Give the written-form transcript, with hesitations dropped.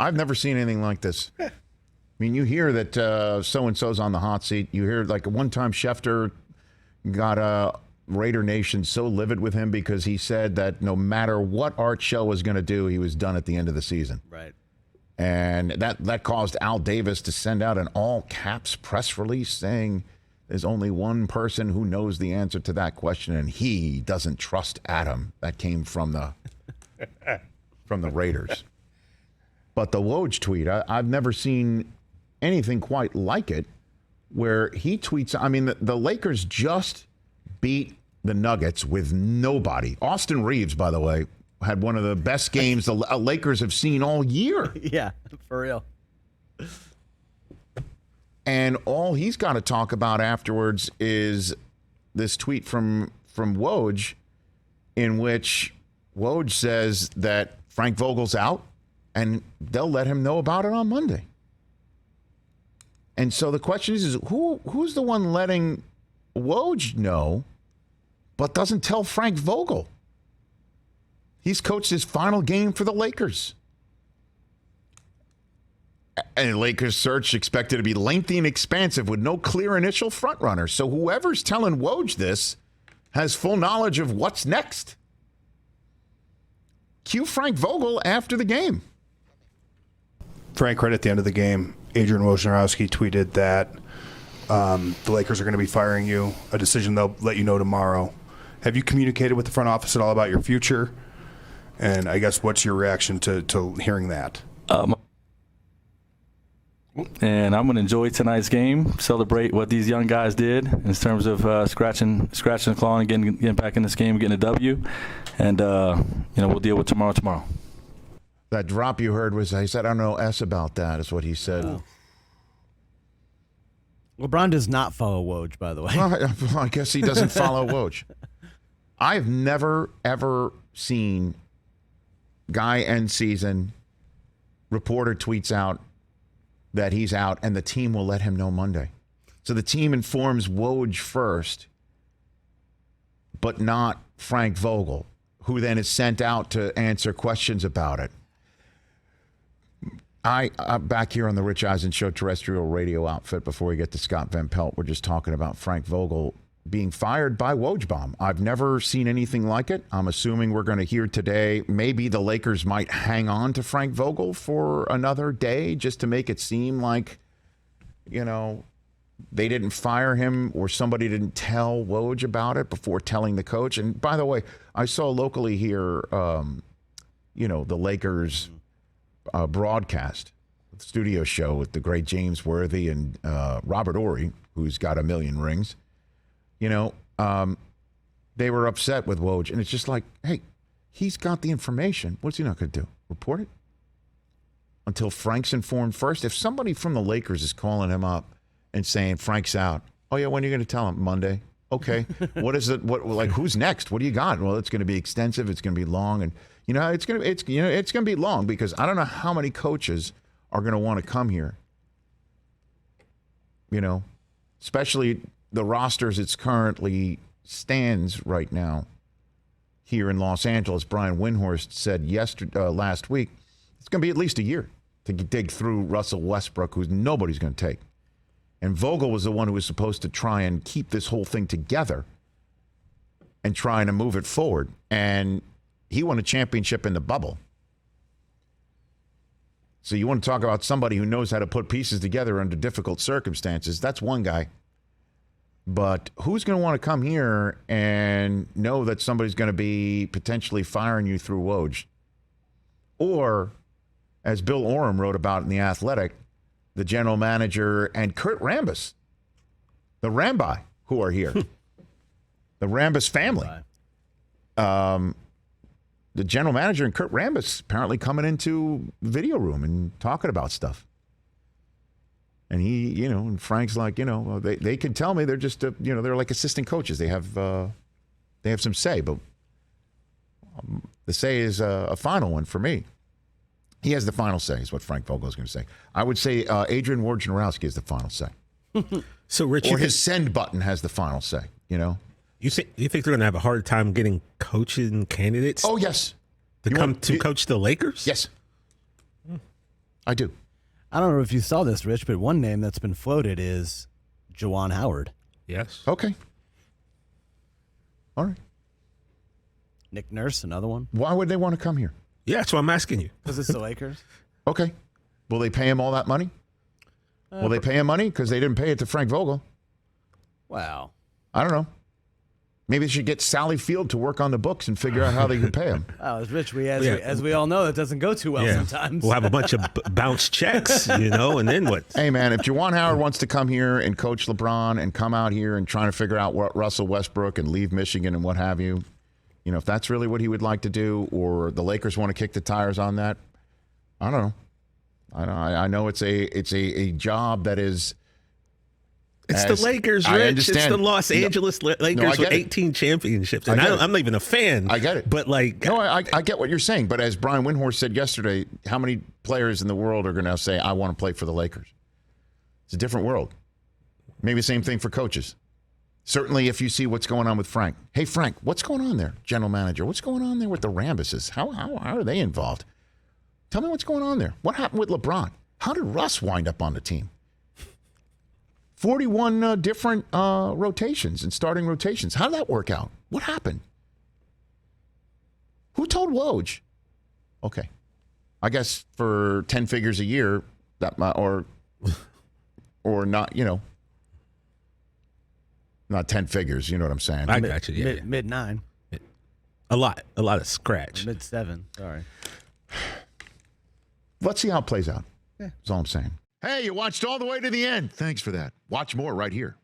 I've never seen anything like this. I mean, you hear that so-and-so's on the hot seat. You hear like one time Schefter got Raider Nation so livid with him because he said that no matter what Art Shell was going to do, he was done at the end of the season. Right. And that caused Al Davis to send out an all-caps press release saying there's only one person who knows the answer to that question, and he doesn't trust Adam. That came from the Raiders. But the Woj tweet, I've never seen anything quite like it, where he tweets, I mean, the Lakers just beat the Nuggets with nobody. Austin Reeves, by the way, had one of the best games the Lakers have seen all year. Yeah, for real. And all he's got to talk about afterwards is this tweet from Woj, in which Woj says that Frank Vogel's out and they'll let him know about it on Monday. And so the question is who's the one letting Woj know but doesn't tell Frank Vogel? He's coached his final game for the Lakers. And the Lakers search expected to be lengthy and expansive with no clear initial frontrunner. So whoever's telling Woj this has full knowledge of what's next. Cue Frank Vogel after the game. Frank, right at the end of the game, Adrian Wojnorowski tweeted that the Lakers are going to be firing you, a decision they'll let you know tomorrow. Have you communicated with the front office at all about your future? And I guess what's your reaction to hearing that? And I'm going to enjoy tonight's game, celebrate what these young guys did in terms of scratching the claw and getting back in this game, getting a W. And, we'll deal with tomorrow. That drop you heard was, he said, I don't know S about that, is what he said. Oh. LeBron does not follow Woj, by the way. Well, I guess he doesn't follow Woj. I've never, ever seen guy end season, reporter tweets out that he's out, and the team will let him know Monday. So the team informs Woj first, but not Frank Vogel, who then is sent out to answer questions about it. I'm back here on the Rich Eisen Show terrestrial radio outfit. Before we get to Scott Van Pelt, we're just talking about Frank Vogel being fired by Wojbomb. I've never seen anything like it. I'm assuming we're going to hear today maybe the Lakers might hang on to Frank Vogel for another day just to make it seem like, they didn't fire him or somebody didn't tell Woj about it before telling the coach. And by the way, I saw locally here, the Lakers broadcast studio show with the great James Worthy and Robert Horry, who's got a million rings. They were upset with Woj, and it's just like, hey, he's got the information. What's he not going to do? Report it? Until Frank's informed first. If somebody from the Lakers is calling him up and saying Frank's out, oh yeah, when are you going to tell him? Monday. Okay. What is it? Who's next? What do you got? Well, it's going to be extensive. It's going to be long, and it's going to be long because I don't know how many coaches are going to want to come here. Especially the rosters it's currently stands right now here in Los Angeles. Brian Windhorst said last week, it's going to be at least a year to dig through Russell Westbrook, who's nobody's going to take. And Vogel was the one who was supposed to try and keep this whole thing together and trying to move it forward. And he won a championship in the bubble. So you want to talk about somebody who knows how to put pieces together under difficult circumstances. That's one guy. But who's going to want to come here and know that somebody's going to be potentially firing you through Woj? Or, as Bill Oram wrote about in The Athletic, the general manager and Kurt Rambis, the Rambi, who are here. The Rambis family. The general manager and Kurt Rambis apparently coming into the video room and talking about stuff. And he, and Frank's like, they can tell me they're just, they're like assistant coaches. They have some say, but the say is a final one for me. He has the final say, is what Frank Vogel is going to say. I would say Adrian Wojnarowski is the final say. So, Rich, or his send button has the final say. You think they're going to have a hard time getting coaching candidates? Oh yes, to come to coach the Lakers? Yes. I do. I don't know if you saw this, Rich, but one name that's been floated is Juwan Howard. Yes. Okay. All right. Nick Nurse, another one. Why would they want to come here? Yeah, that's what I'm asking you. Because it's the Lakers. Okay. Will they pay him all that money? Will they pay him money? Because they didn't pay it to Frank Vogel. Wow. I don't know. Maybe they should get Sally Field to work on the books and figure out how they can pay him. Oh, as Rich, as we all know, it doesn't go too well Yeah. sometimes. We'll have a bunch of bounce checks, and then what? Hey, man, if Juwan Howard wants to come here and coach LeBron and come out here and trying to figure out what Russell Westbrook and leave Michigan and what have you, if that's really what he would like to do, or the Lakers want to kick the tires on that, I don't know. I know it's a job that is. It's the Lakers, Rich. I understand. It's the Los Angeles Lakers with 18 championships. And I'm not even a fan. I get it. But I get what you're saying. But as Brian Windhorst said yesterday, how many players in the world are going to say, I want to play for the Lakers? It's a different world. Maybe the same thing for coaches. Certainly if you see what's going on with Frank. Hey, Frank, what's going on there? General manager, what's going on there with the Rambuses? How are they involved? Tell me what's going on there. What happened with LeBron? How did Russ wind up on the team? 41 different rotations and starting rotations. How did that work out? What happened? Who told Woj? Okay. I guess for 10 figures a year, that might, or not, not 10 figures, you know what I'm saying? I got you. Yeah, Mid 9. a lot of scratch. Mid 7. Sorry. Let's see how it plays out. That's all I'm saying. Hey, you watched all the way to the end. Thanks for that. Watch more right here